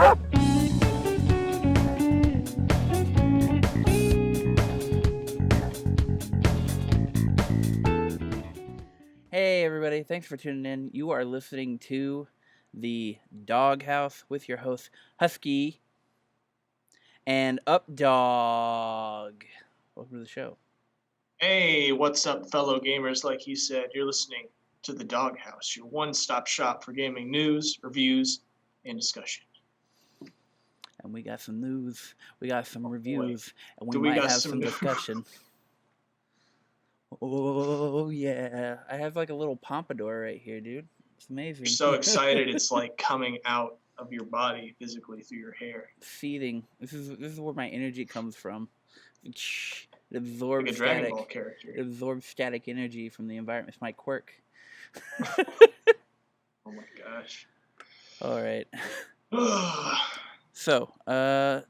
Hey everybody, thanks for tuning in. You are listening to the Doghouse with your host Husky and Updog. Welcome to the show. Hey, what's up, fellow gamers? Like he said, you're listening to the Doghouse, your one-stop shop for gaming news, reviews, and discussion. And we got some news, we got some reviews, and we Do we might got have some some new- discussion. Oh yeah, I have like a little pompadour right here, dude. It's amazing. You're so excited, it's like coming out of your body physically through your hair. Seething. This is where my energy comes from. It absorbs Like a Dragon static. Ball character. It absorbs static energy from the environment. It's my quirk. Oh my gosh. All right. So,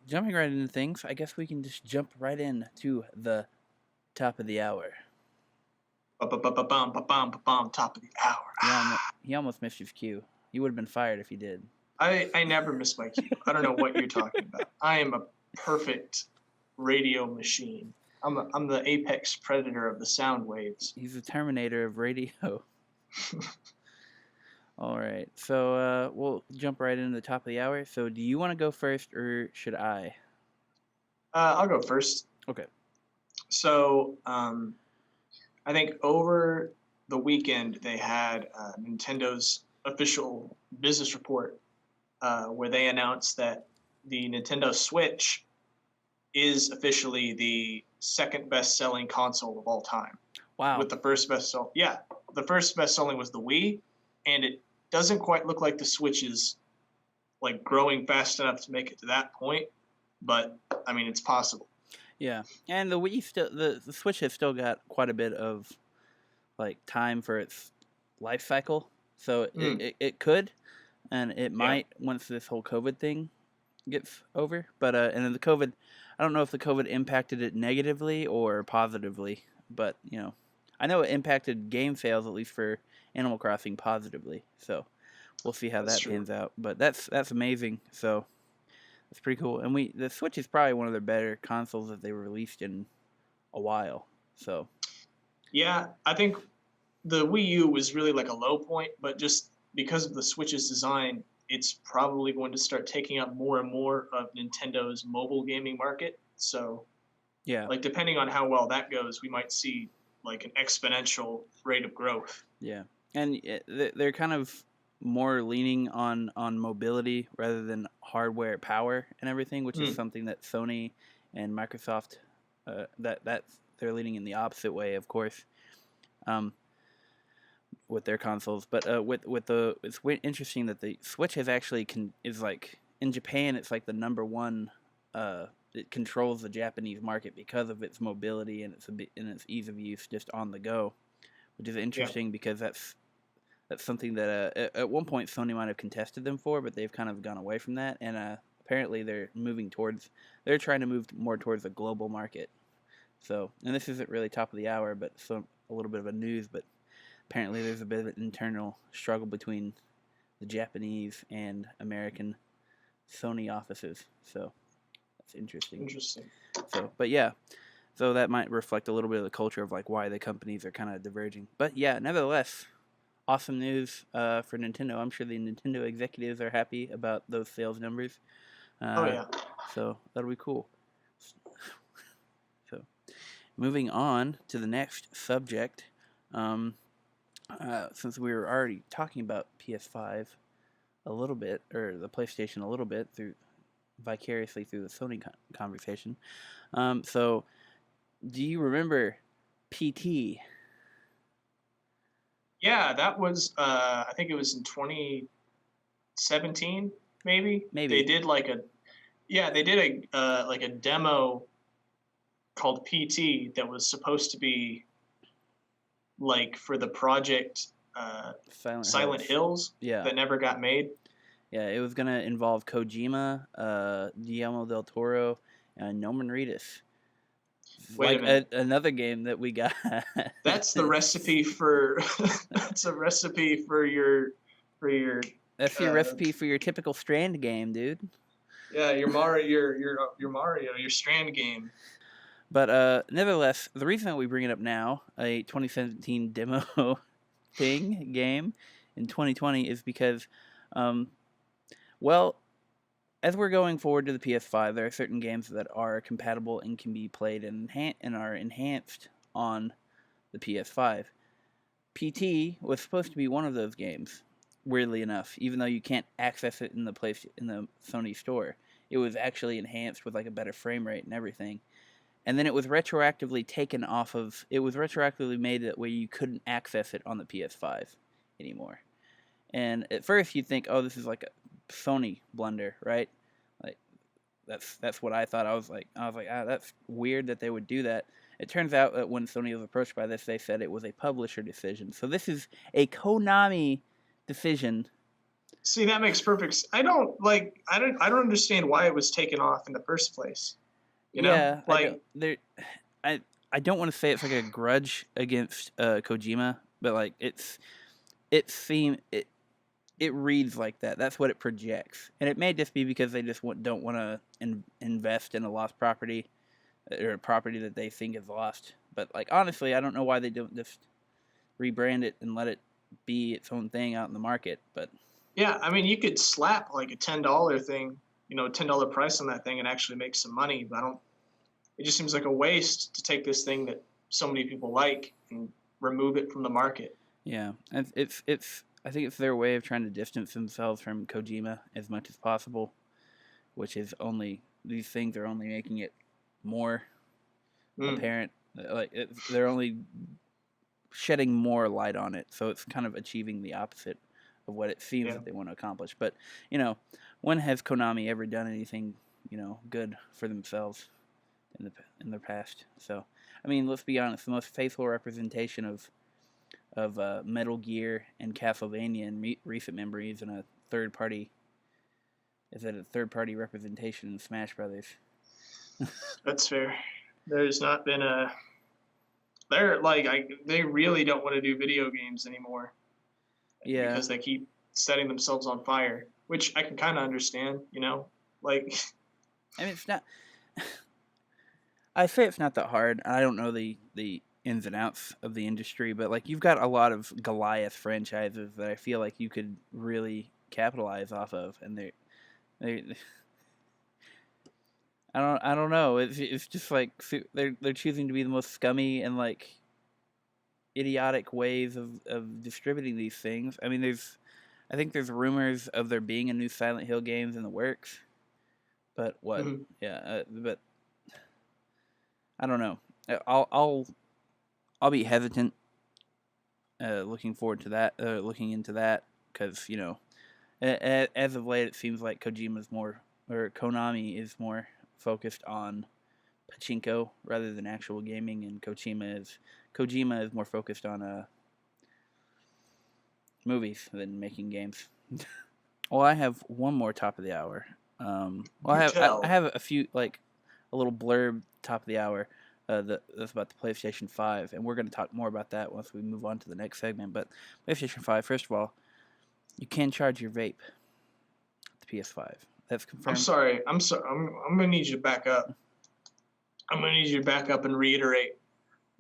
jumping right into things, I guess we can just jump right in to the top of the hour. Top of the hour. He almost missed his cue. He would have been fired if he did. I never miss my cue. I don't know what you're talking about. I am a perfect radio machine. I'm the apex predator of the sound waves. He's the Terminator of radio. All right, so we'll jump right into the top of the hour. So, do you want to go first, or should I? I'll go first. Okay. So, I think over the weekend they had Nintendo's official business report where they announced that the Nintendo Switch is officially the second best-selling console of all time. Wow. With the first best-selling, the first best-selling was the Wii, and it doesn't quite look like the Switch is like growing fast enough to make it to that point, but I mean it's possible. Yeah, and the Wii the Switch has still got quite a bit of like time for its life cycle, so it could, and it might once this whole COVID thing gets over. But and then the COVID, I don't know if the COVID impacted it negatively or positively, but I know it impacted game sales, at least for Animal Crossing, positively. So we'll see how that pans out. But that's amazing. So it's pretty cool. And the Switch is probably one of their better consoles that they released in a while. So yeah, I think the Wii U was really like a low point, but just because of the Switch's design, it's probably going to start taking up more and more of Nintendo's mobile gaming market. So yeah, like depending on how well that goes, we might see like an exponential rate of growth. Yeah, and they're kind of more leaning on mobility rather than hardware power and everything, which is something that Sony and Microsoft that they're leaning in the opposite way, of course, with their consoles. But it's interesting that the Switch has actually is like in Japan, it's like the number one. It controls the Japanese market because of its mobility and its ease of use just on the go, which is interesting because that's something that at one point Sony might have contested them for, but they've kind of gone away from that, and apparently they're trying to move more towards a global market. So, and this isn't really top of the hour, but a little bit of a news, but apparently there's a bit of an internal struggle between the Japanese and American Sony offices. So that's interesting. So, but yeah. So that might reflect a little bit of the culture of like why the companies are kind of diverging. But yeah, nevertheless, awesome news for Nintendo. I'm sure the Nintendo executives are happy about those sales numbers. So that'll be cool. So moving on to the next subject, since we were already talking about PS5 a little bit, or the PlayStation a little bit vicariously through the Sony conversation. So do you remember PT? Yeah, that was I think it was in 2017, maybe. They did like a demo called PT that was supposed to be like for the project Silent Hills that never got made. Yeah, it was gonna involve Kojima, Guillermo del Toro, and Norman Reedus. Wait a minute. Another game that we got. That's the recipe for. That's a recipe for your That's your God. recipe for your typical Strand game, dude. Yeah, your Mario, your Strand game. But nevertheless, the reason that we bring it up now, a 2017 demo thing game in 2020, is because, um, well, as we're going forward to the PS5, there are certain games that are compatible and can be played and are enhanced on the PS5. PT was supposed to be one of those games. Weirdly enough, even though you can't access it in the Sony store, it was actually enhanced with like a better frame rate and everything. And then it was retroactively taken off of. It was retroactively made that way you couldn't access it on the PS5 anymore. And at first you'd think, oh, this is like a Sony blunder, right? Like that's what I thought. I was like, that's weird that they would do that. It turns out that when Sony was approached by this, they said it was a publisher decision. So this is a Konami decision. See, that makes perfect. I don't understand why it was taken off in the first place. You know, Yeah, like I don't want to say it's like a grudge against Kojima, but like it reads like that. That's what it projects, and it may just be because they just don't want to invest in a lost property or a property that they think is lost. But like honestly, I don't know why they don't just rebrand it and let it be its own thing out in the market. But yeah, I mean, you could slap like a $10 thing, $10 price on that thing and actually make some money. But I don't. It just seems like a waste to take this thing that so many people like and remove it from the market. yeah, it's I think it's their way of trying to distance themselves from Kojima as much as possible, which is only these things are only making it more apparent. Like they're only shedding more light on it, so it's kind of achieving the opposite of what it seems that they want to accomplish. But when has Konami ever done anything good for themselves in their past? So I mean, let's be honest, the most faithful representation of Metal Gear and Castlevania in recent memory is a third party representation in Smash Brothers. That's fair. There's not been a. They really don't want to do video games anymore. Yeah. Because they keep setting themselves on fire, which I can kind of understand. Like. I mean, it's not. I say it's not that hard. I don't know the ins and outs of the industry, but like you've got a lot of Goliath franchises that I feel like you could really capitalize off of, and they I don't know. It's just like they're choosing to be the most scummy and like idiotic ways of distributing these things. I mean, I think there's rumors of there being a new Silent Hill games in the works, but what? Mm-hmm. Yeah, but I don't know. I'll be hesitant looking forward to that, looking into that, because as of late it seems like Konami is more focused on pachinko rather than actual gaming, and Kojima is more focused on movies than making games. Well, I have one more top of the hour. I have a few a little blurb top of the hour. That's about the PlayStation 5, and we're going to talk more about that once we move on to the next segment. But PlayStation 5, first of all, you can charge your vape with the PS5. That's confirmed. I'm sorry. I'm going to need you to back up. I'm going to need you to back up and reiterate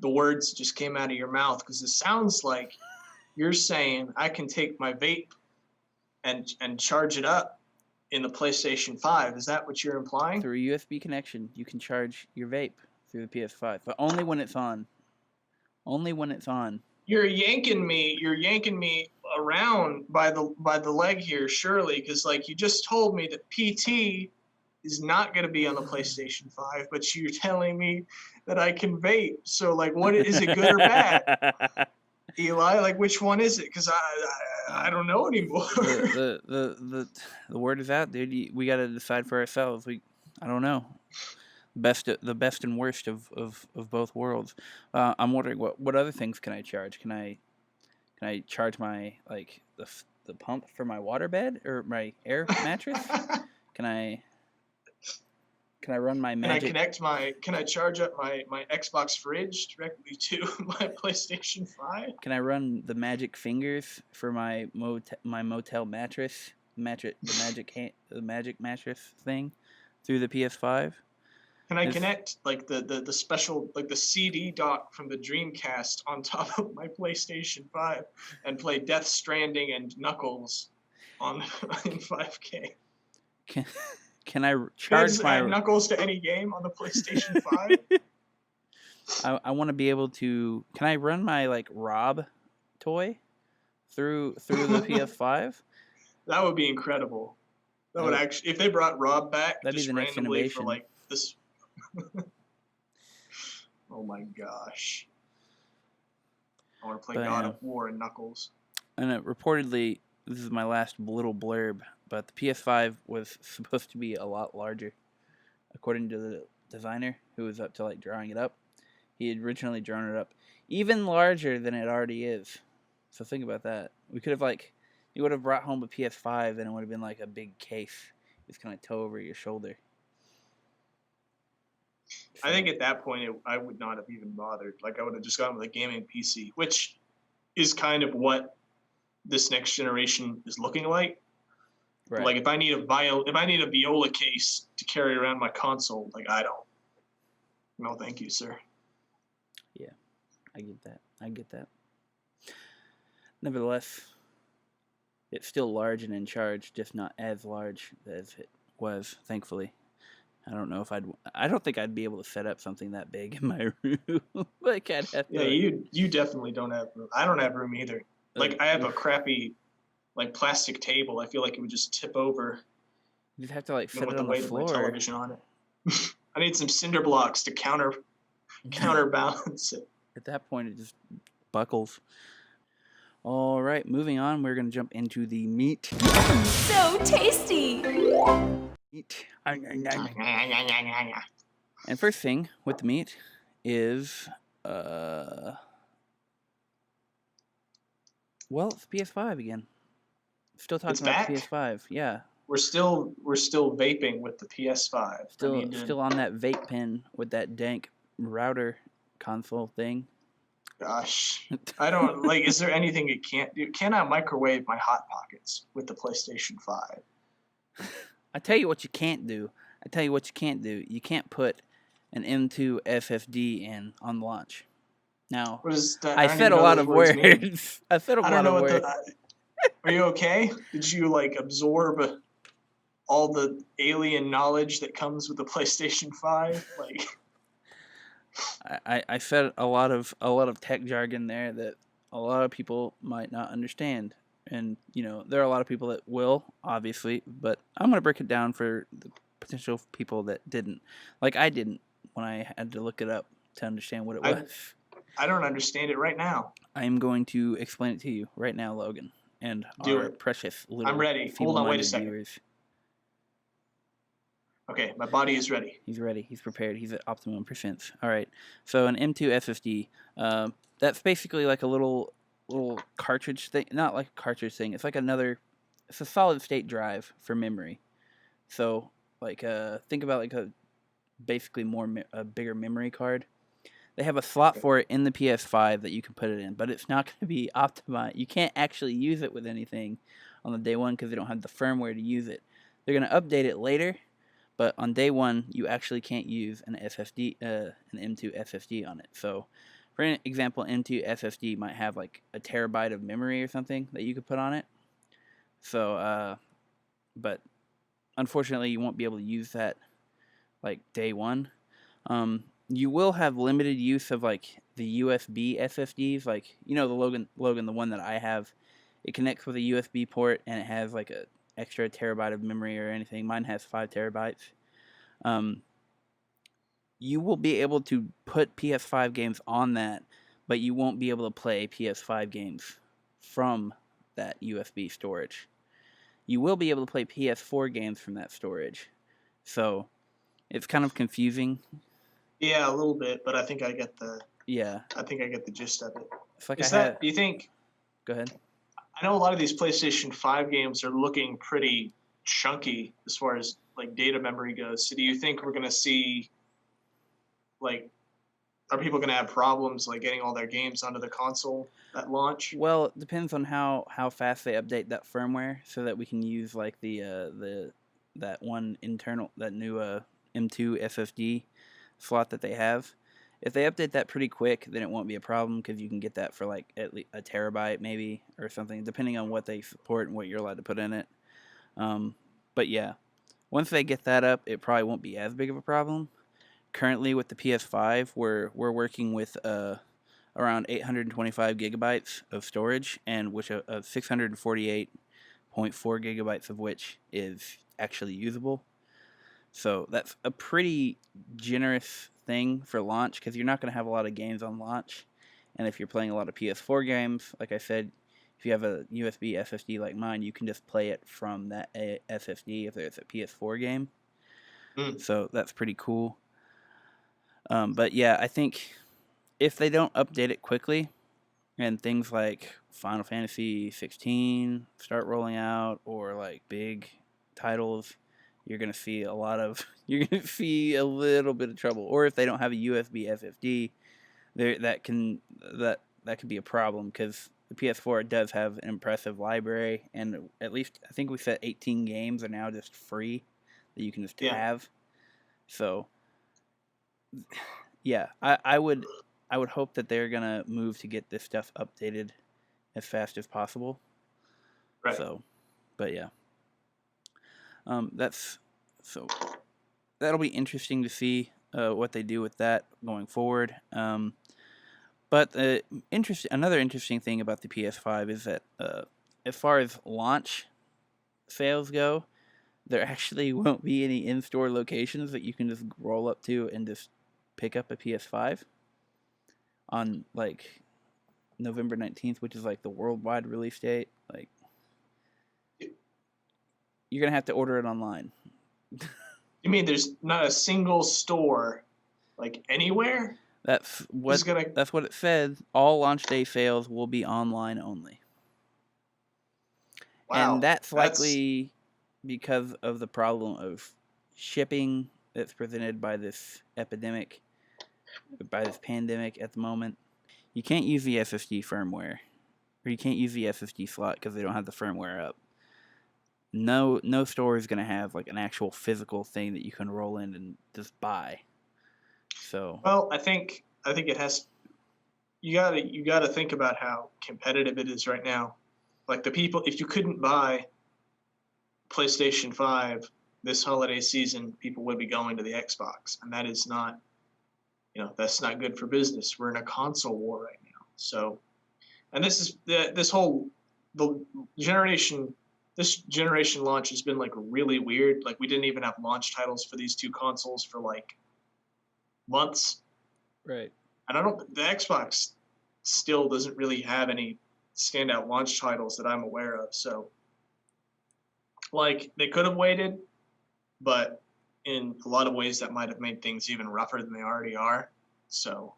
the words that just came out of your mouth, because it sounds like you're saying I can take my vape and charge it up in the PlayStation 5. Is that what you're implying? Through a USB connection, you can charge your vape through the PS5, but only when it's on. Only when it's on. You're yanking me around by the leg here, surely, because you just told me that PT is not going to be on the PlayStation 5, but you're telling me that I can vape. So what is it, good or bad? Eli, which one is it? Because I don't know anymore. The word is out, dude. We got to decide for ourselves. I don't know. The best and worst of both worlds. I'm wondering what other things can I charge? Can I charge my the pump for my waterbed or my air mattress? Can I? Can I run my Can Magic? Can I charge up my Xbox fridge directly to my PlayStation 5? Can I run the Magic Fingers for my motel mattress? The Magic mattress thing through the PS5? Can I It's, connect like the special like the CD dock from the Dreamcast on top of my PlayStation 5 and play Death Stranding and Knuckles on in 5K? can can I Can I charge just add my? Knuckles to any game on the PlayStation 5? I want to be able to. Can I run my like Rob toy through the PS5? That would be incredible. That That would would, actually, if they brought Rob back that'd be just the next randomly for innovation. like this. Oh my gosh. I want to play But God yeah. of War and Knuckles. And reportedly, this is my last little blurb, but the PS5 was supposed to be a lot larger, according to the designer who was up to like drawing it up. He had originally drawn it up even larger than it already is. So think about that. We could have like, you would have brought home a PS5 and it would have been like a big case. Just kind of tow over your shoulder. I think at that point, I would not have even bothered. Like, I would have just gone with a gaming PC, which is kind of what this next generation is looking like. Right. Like, if I need a Viola case to carry around my console, like, I don't. No, thank you, sir. Yeah, I get that. Nevertheless, it's still large and in charge, just not as large as it was, thankfully. I don't think I'd be able to set up something that big in my room. Like I'd have Yeah, to. you definitely don't have room. I don't have room either. Like, I have a crappy, like, plastic table. I feel like it would just tip over. You'd have to like set With it the on the weight of my floor. television on it. I need some cinder blocks to counterbalance it. At that point, it just buckles. All right, moving on. We're gonna jump into the meat. So tasty! Meat. And first thing with the meat is well, it's PS5 again. Still talking It's about back? PS5. Yeah. We're still vaping with the PS5. Still on that vape pen with that dank router console thing. Gosh, I don't like. Is there anything it can't do? Can I microwave my hot pockets with the PlayStation 5? I tell you what you can't do. You can't put an M2 SSD in on launch. Now, What is that? I don't said even a know lot those of words mean. words. I said a I lot don't know of what words. Are you okay? Did you like absorb all the alien knowledge that comes with the PlayStation 5? Like, I said a lot of tech jargon there that a lot of people might not understand. And, there are a lot of people that will, obviously, but I'm going to break it down for the potential people that didn't. Like I didn't when I had to look it up to understand what it was. I don't understand it right now. I am going to explain it to you right now, Logan, and Do our it. precious little I'm ready. Hold on, wait a feeble-minded second. viewers. Okay, my body is ready. He's ready. He's prepared. He's at optimum percent. All right. So an M2 SSD, that's basically like a little cartridge thing. Not like a cartridge thing. It's like it's a solid state drive for memory. So like think about like basically a bigger memory card. They have a slot for it in the PS5 that you can put it in, but it's not going to be optimized. You can't actually use it with anything on the day one because they don't have the firmware to use it. They're going to update it later. But on day one, you actually can't use an SSD, an M2 SSD on it. So, for an example, M2 SSD might have like a terabyte of memory or something that you could put on it. So, but unfortunately, you won't be able to use that like day one. You will have limited use of like the USB SSDs, like the Logan, the one that I have. It connects with a USB port and it has like a extra terabyte of memory or anything. Mine has 5 terabytes. You will be able to put PS5 games on that, but you won't be able to play PS5 games from that USB storage. You will be able to play PS4 games from that storage. So it's kind of confusing. Yeah, a little bit, but I think I get the Yeah. I think I get the gist of it. It's like Do you think? Go ahead. I know a lot of these PlayStation 5 games are looking pretty chunky as far as like data memory goes. So do you think we're gonna see like are people gonna have problems like getting all their games onto the console at launch? Well, it depends on how fast they update that firmware, so that we can use like the that one internal that new M2 SSD slot that they have. If they update that pretty quick, then it won't be a problem because you can get that for like at least a terabyte maybe or something, depending on what they support and what you're allowed to put in it. But yeah, once they get that up, it probably won't be as big of a problem. Currently, with the PS5, we're working with around 825 gigabytes of storage, and which of 648.4 gigabytes of which is actually usable. So that's a pretty generous thing for launch because you're not going to have a lot of games on launch. And if you're playing a lot of PS4 games, like I said, if you have a USB SSD like mine, you can just play it from that SSD if there's a PS4 game. Mm. So that's pretty cool. But yeah, I think if they don't update it quickly and things like Final Fantasy 16 start rolling out or like big titles, you're gonna see you're gonna see a little bit of trouble. Or if they don't have a USB SSD, that could be a problem because the PS4 does have an impressive library, and at least I think we said 18 games are now just free that you can just have. So yeah, I would hope that they're gonna move to get this stuff updated as fast as possible. Right. So, but yeah, that'll be interesting to see what they do with that going forward. But another interesting thing about the PS5 is that as far as launch sales go, there actually won't be any in-store locations that you can just roll up to and just pick up a PS5 on like November 19th, which is like the worldwide release date. Like, you're gonna have to order it online. You mean there's not a single store like anywhere? That's what it said. All launch day sales will be online only. Wow, and that's likely because of the problem of shipping that's presented by this epidemic, by this pandemic at the moment. You can't use the SSD firmware, or you can't use the SSD slot because they don't have the firmware up. No store is gonna have like an actual physical thing that you can roll in and just buy. So well, I think it has. You gotta think about how competitive it is right now. Like the people, if you couldn't buy PlayStation 5 this holiday season, people would be going to the Xbox, and that is not, that's not good for business. We're in a console war right now. So, and this generation launch has been like really weird. Like we didn't even have launch titles for these two consoles for like months. right. And the Xbox still doesn't really have any standout launch titles that I'm aware of. So, like, they could have waited, but in a lot of ways that might have made things even rougher than they already are. So,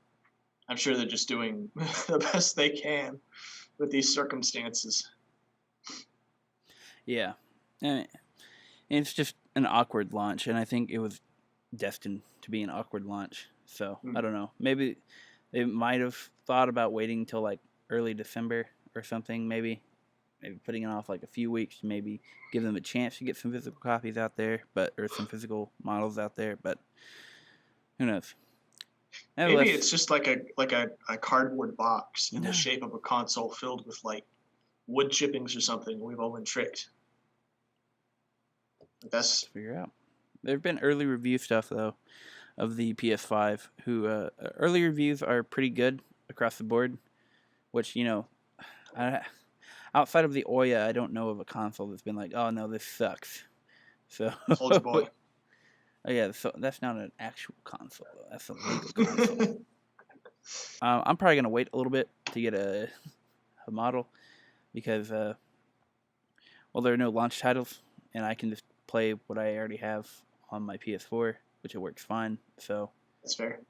I'm sure they're just doing the best they can with these circumstances. Yeah, and it's just an awkward launch, and I think it was destined to be an awkward launch. So I don't know. Maybe they might have thought about waiting until like early December or something. Maybe putting it off like a few weeks to maybe give them a chance to get some physical copies out there, or some physical models out there. But who knows? Maybe it's just like a cardboard box in the shape of a console filled with like wood chippings or something. We've all been tricked. That's figure out. There have been early review stuff though of the PS5. Who early reviews are pretty good across the board. Which outside of the Ouya, I don't know of a console that's been like, oh no, this sucks. So Soldier Boy. Oh yeah, so that's not an actual console though. That's a legal console. I'm probably gonna wait a little bit to get a model because there are no launch titles, and I can just play what I already have on my PS4, which it works fine. So that's fair.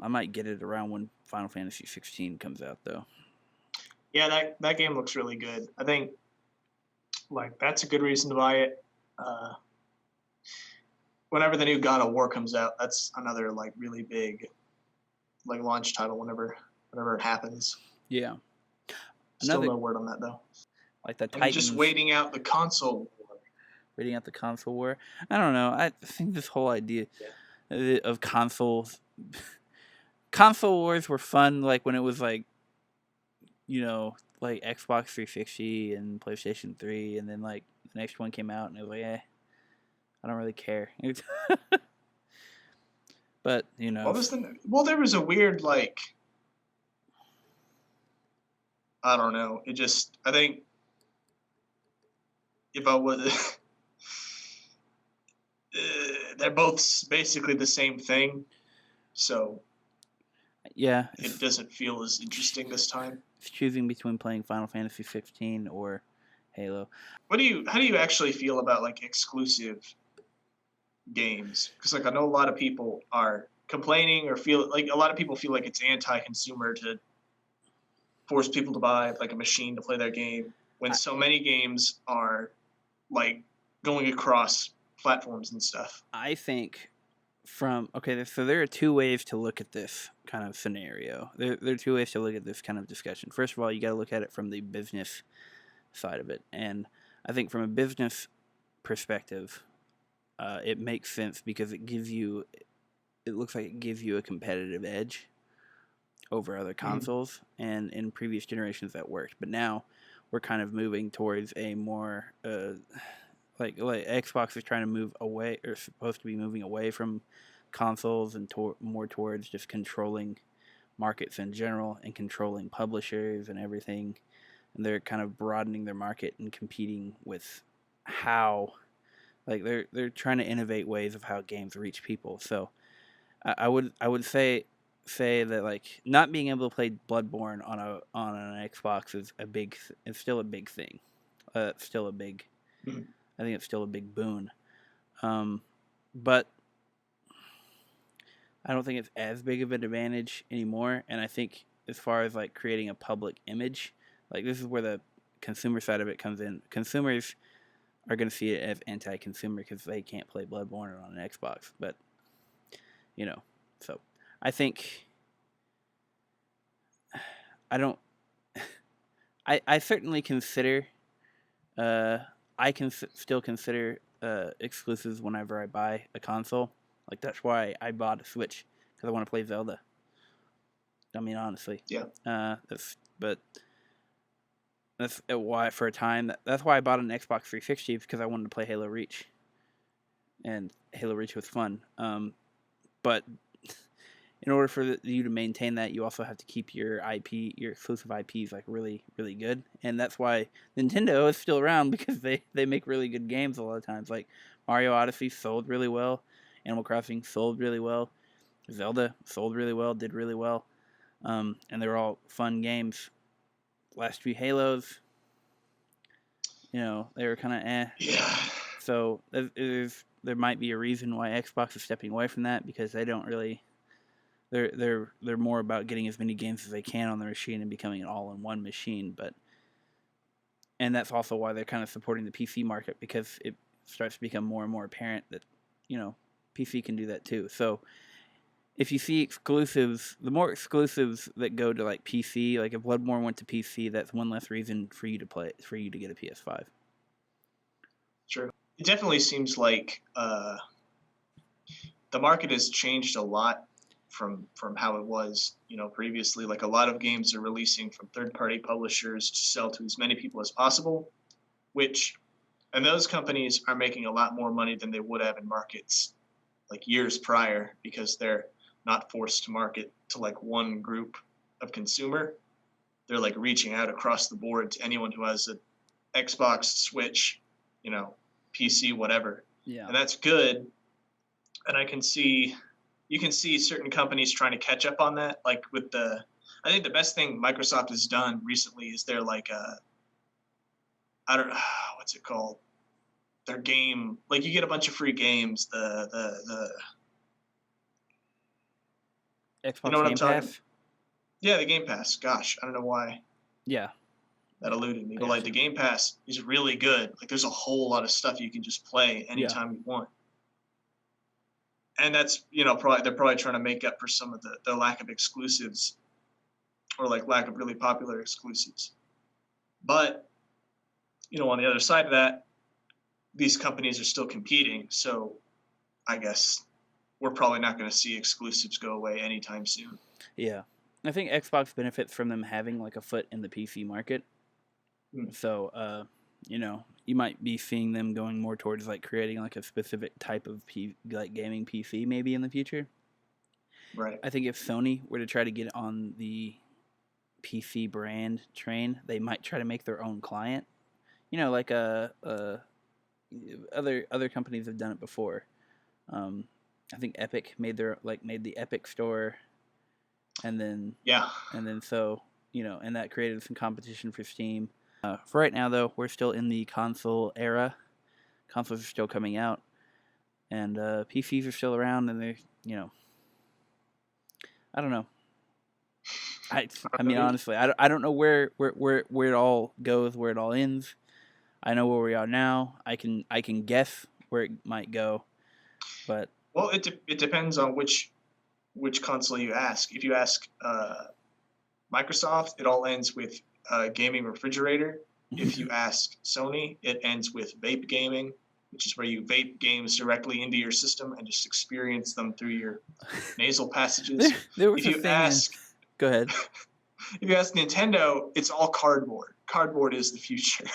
I might get it around when Final Fantasy 16 comes out, though. Yeah, that game looks really good. I think like that's a good reason to buy it. Uh, Whenever the new God of War comes out, that's another like really big like launch title. Whenever it happens. Yeah. Still Another no word on that though. like the I'm just Titans waiting out the console war. waiting out the console war. I don't know. I think this whole idea of consoles console wars were fun like when it was like like Xbox 360 and PlayStation 3 and then like the next one came out and it was like I don't really care. But, What was the? Well, there was a weird like. I don't know. It just. I think. If I was. They're both basically the same thing, so yeah, it doesn't feel as interesting this time. it's choosing between playing Final Fantasy 16 or Halo. How do you actually feel about like exclusive games? Because like I know a lot of people are complaining or feel like a lot of people feel like it's anti-consumer to force people to buy like a machine to play their game when so many games are like going across platforms and stuff. I think so there are two ways to look at this kind of scenario. There are two ways to look at this kind of discussion. First of all, you got to look at it from the business side of it, and I think from a business perspective, it makes sense because it looks like it gives you a competitive edge over other consoles, and in previous generations that worked. But now we're kind of moving towards a more like Xbox is trying to move away, or supposed to be moving away from consoles and more towards just controlling markets in general and controlling publishers and everything. And they're kind of broadening their market and competing with how, like they're trying to innovate ways of how games reach people. So I would say that like not being able to play Bloodborne on an Xbox is still a big thing. Still a big. Mhm. I think it's still a big boon. But I don't think it's as big of an advantage anymore. And I think as far as like creating a public image, like this is where the consumer side of it comes in. Consumers are going to see it as anti-consumer because they can't play Bloodborne on an Xbox. But, so I think I don't. I certainly consider. I can still consider exclusives whenever I buy a console. Like that's why I bought a Switch because I want to play Zelda. I mean, honestly. Yeah. That's why for a time. That's why I bought an Xbox 360 because I wanted to play Halo Reach, and Halo Reach was fun. But in order for you to maintain that, you also have to keep your exclusive IPs like really, really good. And that's why Nintendo is still around because they make really good games a lot of times. Like Mario Odyssey sold really well, Animal Crossing sold really well, Zelda sold really well, did really well, and they're all fun games. Last few Halos, they were kind of eh. Yeah. So there might be a reason why Xbox is stepping away from that because they don't really. They're more about getting as many games as they can on the machine and becoming an all-in-one machine. And that's also why they're kind of supporting the PC market because it starts to become more and more apparent that PC can do that too. So if you see exclusives, the more exclusives that go to like PC, like if Bloodborne went to PC, that's one less reason for you to get a PS5. True. It definitely seems like the market has changed a lot from how it was, previously. Like a lot of games are releasing from third-party publishers to sell to as many people as possible, and those companies are making a lot more money than they would have in markets like years prior because they're not forced to market to like one group of consumer. They're like reaching out across the board to anyone who has an Xbox, Switch, PC, whatever. Yeah. And that's good. And you can see certain companies trying to catch up on that. Like I think the best thing Microsoft has done recently is their like I don't know what's it called. Their game, like you get a bunch of free games. The Xbox you know what Game I'm talking? Pass? Yeah, the Game Pass. Gosh, I don't know why. Yeah. that eluded me. I But like gotcha. the Game Pass is really good. Like there's a whole lot of stuff you can just play Yeah. anytime you want. And that's probably they're probably trying to make up for some of the lack of exclusives or like lack of really popular exclusives. But on the other side of that, these companies are still competing, so I guess we're probably not going to see exclusives go away anytime soon. Yeah. I think Xbox benefits from them having like a foot in the PC market. Mm. So, you might be seeing them going more towards like creating like a specific type of like gaming PC maybe in the future. Right. I think if Sony were to try to get on the PC brand train, they might try to make their own client. Like other companies have done it before. I think Epic made the Epic Store, and then Yeah. so and that created some competition for Steam. For right now, though, we're still in the console era. Consoles are still coming out, and PCs are still around, and they're I don't know. I mean honestly, I don't know where it all goes, where it all ends. I know where we are now. I can guess where it might go, but Well, it depends on which console you ask. If you ask Microsoft, it all ends with gaming refrigerator. If you ask Sony, it ends with vape gaming, which is where you vape games directly into your system and just experience them through your nasal passages. there was If a you thing. ask, Go ahead. if you ask Nintendo, it's all cardboard. Cardboard is the future.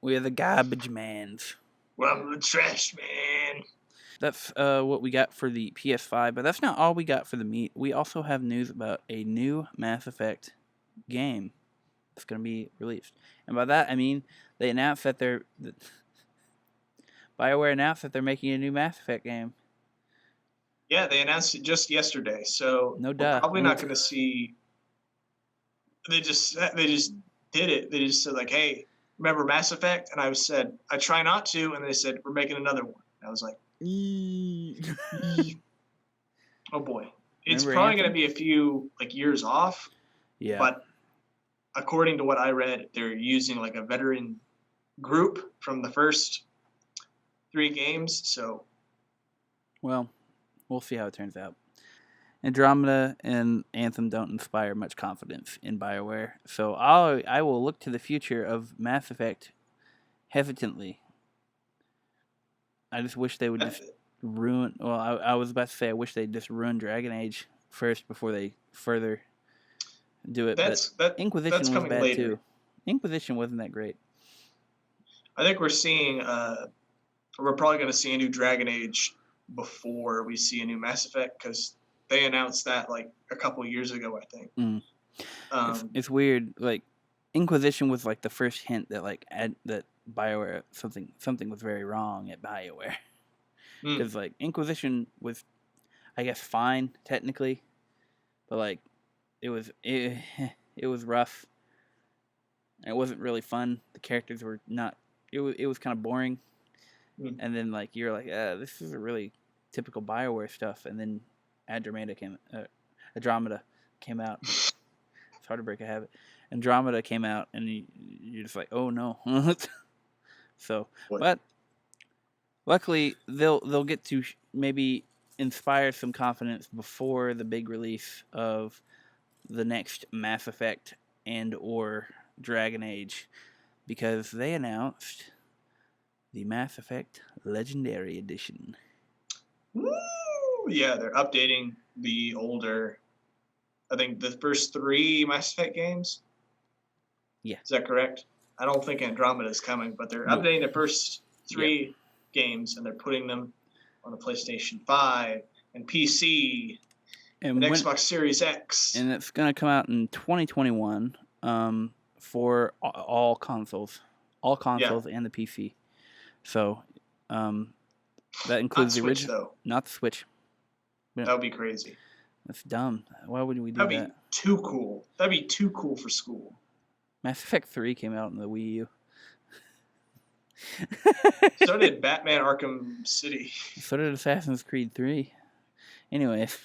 We're the garbage mans. Well, I'm the trash man. That's what we got for the PS5, but that's not all we got for the meat. We also have news about a new Mass Effect game that's going to be released. And by that, I mean they announced that BioWare announced that they're making a new Mass Effect game. Yeah, they announced it just yesterday, so No we're duh. probably not going to see. They just did it. They just said like, "Hey, remember Mass Effect?" And I said, "I try not to," and they said, "We're making another one." And I was like, "Oh boy, it's Remember probably going to Anthem? be a few like years off." Yeah. But according to what I read, they're using like a veteran group from the first 3 games. So Well, we'll see how it turns out. Andromeda and Anthem don't inspire much confidence in BioWare, so I will look to the future of Mass Effect hesitantly. I just wish they would just ruin. Well, I was about to say I wish they'd just ruin Dragon Age first before they further do it. But Inquisition that's was coming bad later. too. Inquisition wasn't that great. I think we're seeing. We're probably going to see a new Dragon Age before we see a new Mass Effect because they announced that like a couple years ago, I think. Mm. It's weird. Like Inquisition was like the first hint that that BioWare something was very wrong at BioWare. Because like Inquisition was, I guess, fine technically, but like it was rough. It wasn't really fun. The characters were not. It was kind of boring. And then like you're like, this is a really typical BioWare stuff. And then Andromeda came out. It's hard to break a habit. Andromeda came out, and you're just like, oh no. So, but luckily they'll get to maybe inspire some confidence before the big release of the next Mass Effect and or Dragon Age, because they announced the Mass Effect Legendary Edition. Woo! Yeah, they're updating the older, I think the first 3 Mass Effect games. Yeah. Is that correct? I don't think Andromeda is coming, but they're updating the first 3 games, and they're putting them on the PlayStation 5 and PC and Xbox Series X. And it's going to come out in 2021 for all consoles. All consoles and the PC. So that includes the original. Not the Switch. That would be crazy. That's dumb. Why would we do that? That'd be too cool. That'd be too cool for school. Mass Effect 3 came out in the Wii U. So did Batman Arkham City. So did Assassin's Creed 3. Anyways.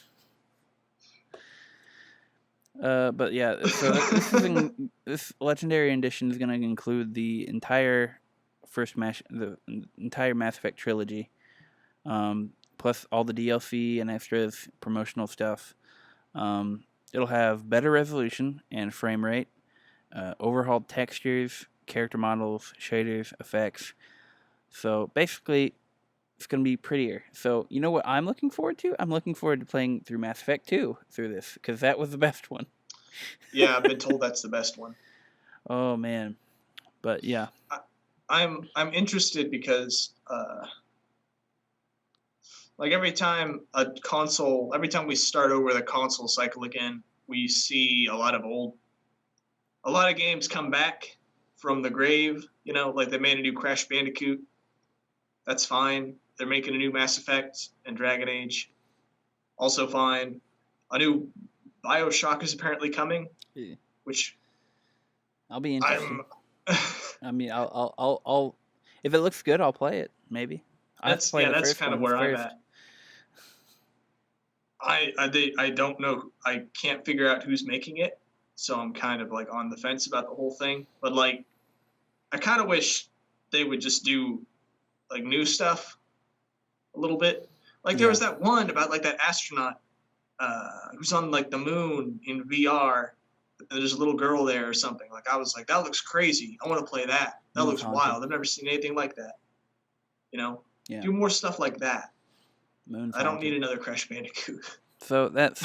But yeah, so this Legendary Edition is going to include the entire the entire Mass Effect trilogy, plus all the DLC and extras, promotional stuff. It'll have better resolution and frame rate, overhauled textures, character models, shaders, effects. So basically, it's going to be prettier. So you know what I'm looking forward to? I'm looking forward to playing through Mass Effect 2 through this because that was the best one. Yeah, I've been told that's the best one. Oh man, but yeah, I'm interested because like every time we start over the console cycle again, we see a lot of games come back from the grave. You know, like they made a new Crash Bandicoot. That's fine. They're making a new Mass Effect and Dragon Age. Also fine. A new BioShock is apparently coming, Yeah. which I'll be interested. I mean, I'll if it looks good, I'll play it. Maybe. That's kind of where I'm at. I don't know. I can't figure out who's making it, so I'm kind of like on the fence about the whole thing. But like, I kind of wish they would just do like new stuff a little bit. Like there was that one about like that astronaut who's on like the moon in VR. There's a little girl there or something. Like I was like, that looks crazy. I want to play that. That looks wild. I've never seen anything like that. You know, do more stuff like that. I don't need another Crash Bandicoot. So that's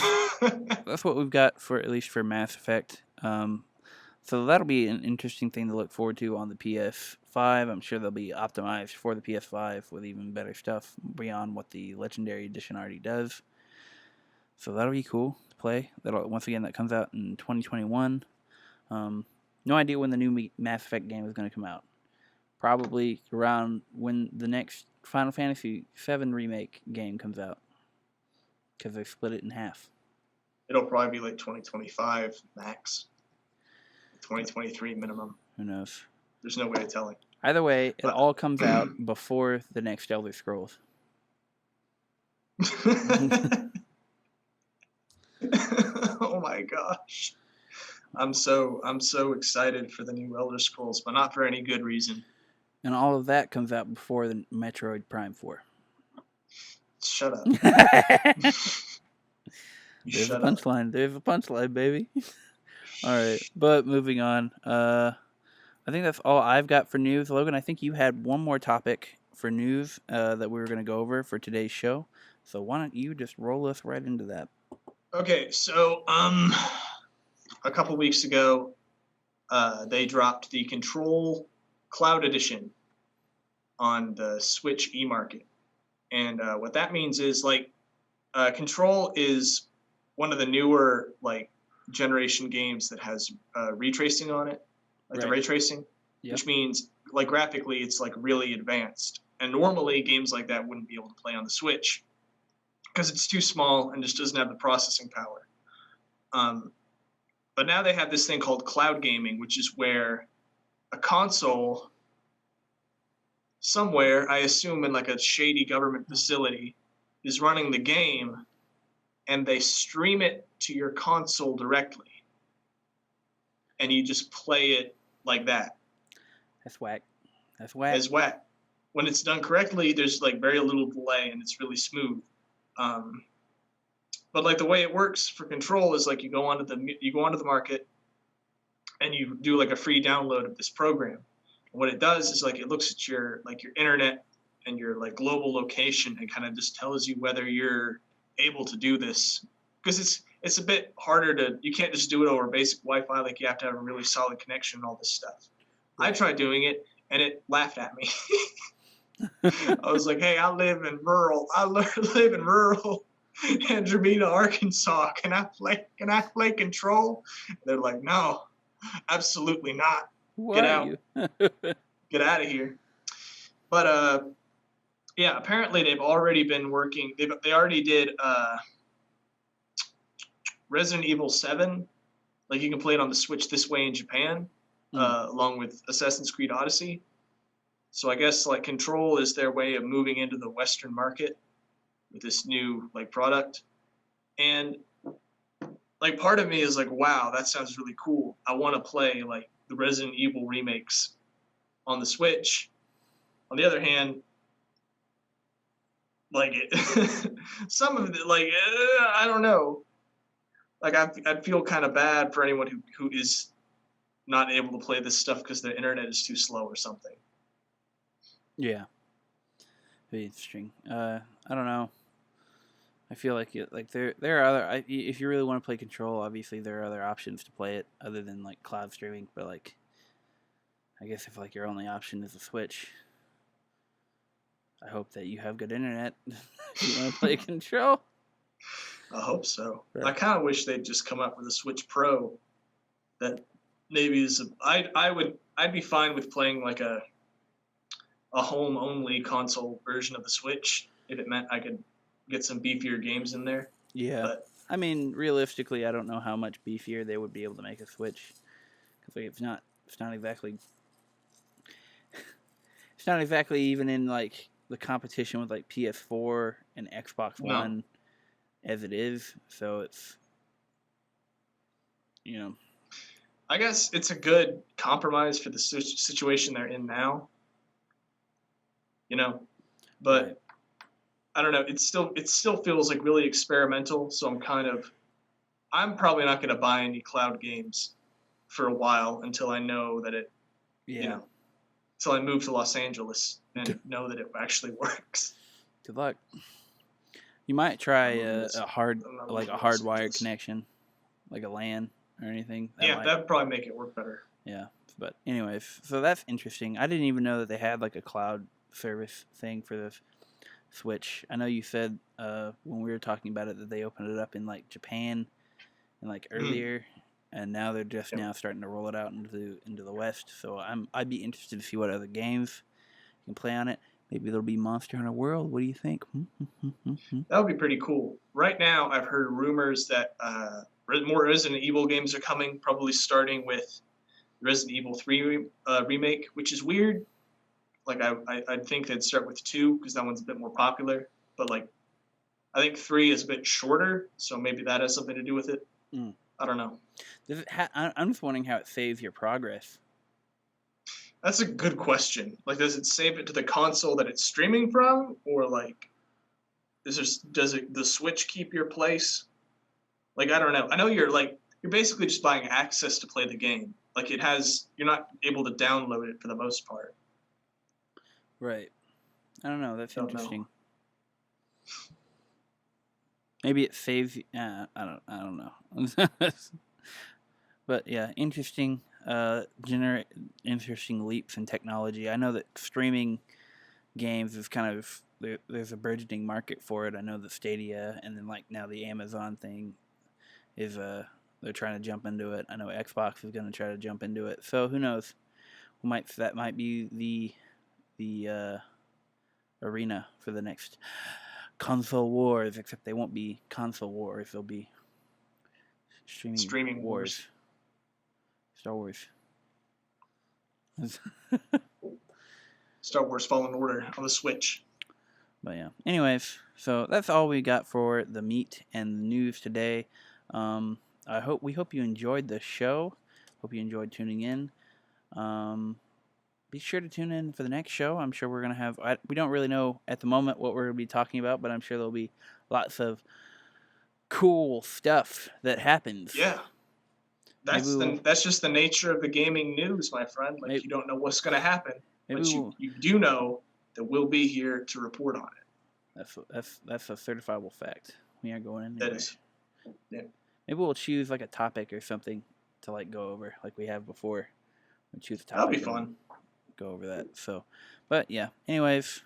what we've got for at least for Mass Effect. So that'll be an interesting thing to look forward to on the PS5. I'm sure they'll be optimized for the PS5 with even better stuff beyond what the Legendary Edition already does. So that'll be cool to play. That comes out in 2021. No idea when the new Mass Effect game is going to come out. Probably around when the next Final Fantasy VII Remake game comes out. Because they split it in half. It'll probably be like 2025 max. 2023 minimum. Who knows? There's no way of telling. Either way, it all comes out before the next Elder Scrolls. Oh my gosh. I'm so excited for the new Elder Scrolls, but not for any good reason. And all of that comes out before the Metroid Prime 4. Shut up. There's a punchline. There's a punchline, baby. All right, but moving on. I think that's all I've got for news. Logan, I think you had one more topic for news that we were going to go over for today's show. So why don't you just roll us right into that? Okay, so a couple weeks ago, they dropped the Control Cloud Edition on the Switch eMarket. And what that means is like Control is one of the newer like generation games that has retracing on it, like the ray tracing, which means like graphically it's like really advanced. And normally games like that wouldn't be able to play on the Switch because it's too small and just doesn't have the processing power. But now they have this thing called cloud gaming, which is where a console somewhere, I assume in like a shady government facility, is running the game, and they stream it to your console directly, and you just play it like that. That's whack. That's whack. It's whack. When it's done correctly, there's like very little delay, and it's really smooth. But like the way it works for Control is like you go onto the market, and you do like a free download of this program. And what it does is like it looks at your internet and your like global location and kind of just tells you whether you're able to do this, because it's a bit harder you can't just do it over basic Wi-Fi. Like you have to have a really solid connection and all this stuff. I tried doing it and it laughed at me. I was like, hey, I live in rural Andromeda, Arkansas. Can I play Control? And they're like, no, absolutely not. Get out. Get out of here. But yeah, apparently they've already been working. They already did Resident Evil 7. Like you can play it on the Switch this way in Japan, along with Assassin's Creed Odyssey. So I guess like Control is their way of moving into the Western market with this new like product. And like part of me is like, wow, that sounds really cool. I want to play like the Resident Evil remakes on the Switch. On the other hand, like it, some of it, like I don't know. Like I'd feel kind of bad for anyone who is not able to play this stuff because their internet is too slow or something. Yeah. Very interesting. I don't know. I feel like there are other. If you really want to play Control, obviously there are other options to play it other than like cloud streaming. But like, I guess if like your only option is a Switch, I hope that you have good internet if you want to play Control. I hope so. Right. I kind of wish they'd just come up with a Switch Pro that maybe is. I'd be fine with playing like a home only console version of the Switch if it meant I could get some beefier games in there. Yeah. But I mean, realistically, I don't know how much beefier they would be able to make a Switch, because like, it's not exactly even in like the competition with like PS4 and Xbox No. One as it is. So it's, I guess it's a good compromise for the situation they're in now. But right. I don't know. It still feels like really experimental. So I'm probably not going to buy any cloud games for a while until I know that it, Yeah. until I move to Los Angeles and know that it actually works. Good luck. You might try I'm a moving to hardwired Los Angeles. connection, like a LAN or anything. That'd probably make it work better. Yeah, but anyways, so that's interesting. I didn't even know that they had like a cloud service thing for the Switch. I know you said when we were talking about it that they opened it up in like Japan and like earlier, and now they're just now starting to roll it out into the West. So I'd be interested to see what other games you can play on it. Maybe there'll be Monster Hunter World. What do you think? That would be pretty cool. Right now, I've heard rumors that more Resident Evil games are coming, probably starting with Resident Evil 3 remake, which is weird. Like I'd think they'd start with 2 because that one's a bit more popular. But like, I think 3 is a bit shorter, so maybe that has something to do with it. I don't know. I'm just wondering how it saves your progress. That's a good question. Like, does it save it to the console that it's streaming from, or like, does the Switch keep your place? Like, I don't know. I know you're basically just buying access to play the game. Like, you're not able to download it for the most part. Right. I don't know. That's Don't interesting. know. Maybe it saves. I don't know. But yeah, interesting. Interesting leaps in technology. I know that streaming games is kind of there's a burgeoning market for it. I know the Stadia and then like now the Amazon thing is they're trying to jump into it. I know Xbox is going to try to jump into it. So who knows? That might be the arena for the next console wars. Except they won't be console wars. They'll be streaming wars. Star Wars. Star Wars Fallen Order on the Switch. But yeah. Anyways, so that's all we got for the meat and the news today. We hope you enjoyed the show. Hope you enjoyed tuning in. Be sure to tune in for the next show. I'm sure we're gonna have. We don't really know at the moment what we're gonna be talking about, but I'm sure there'll be lots of cool stuff that happens. Yeah. That's just the nature of the gaming news, my friend. Like, you don't know what's going to happen, but you do know that we'll be here to report on it. That's a certifiable fact. We aren't going anywhere. That is. Yeah. Maybe we'll choose like a topic or something to like go over, like we have before. We'll choose a topic. That'll be fun. Go over that. So, but yeah. Anyways,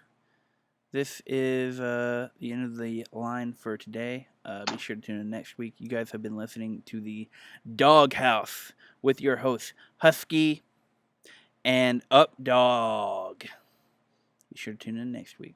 this is the end of the line for today. Be sure to tune in next week. You guys have been listening to the Doghouse with your hosts, Husky and Updog. Be sure to tune in next week.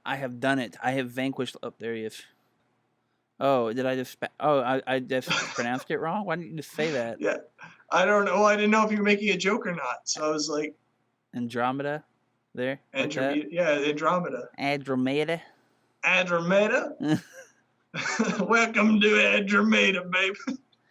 I have done it. I have vanquished. Oh, there he is. Oh, did I just? I just pronounced it wrong. Why didn't you just say that? Yeah, I don't know. I didn't know if you were making a joke or not. So I was like, Andromeda, there. Like that? Andromeda. Yeah, Andromeda. Andromeda. Andromeda. Welcome to Andromeda, baby.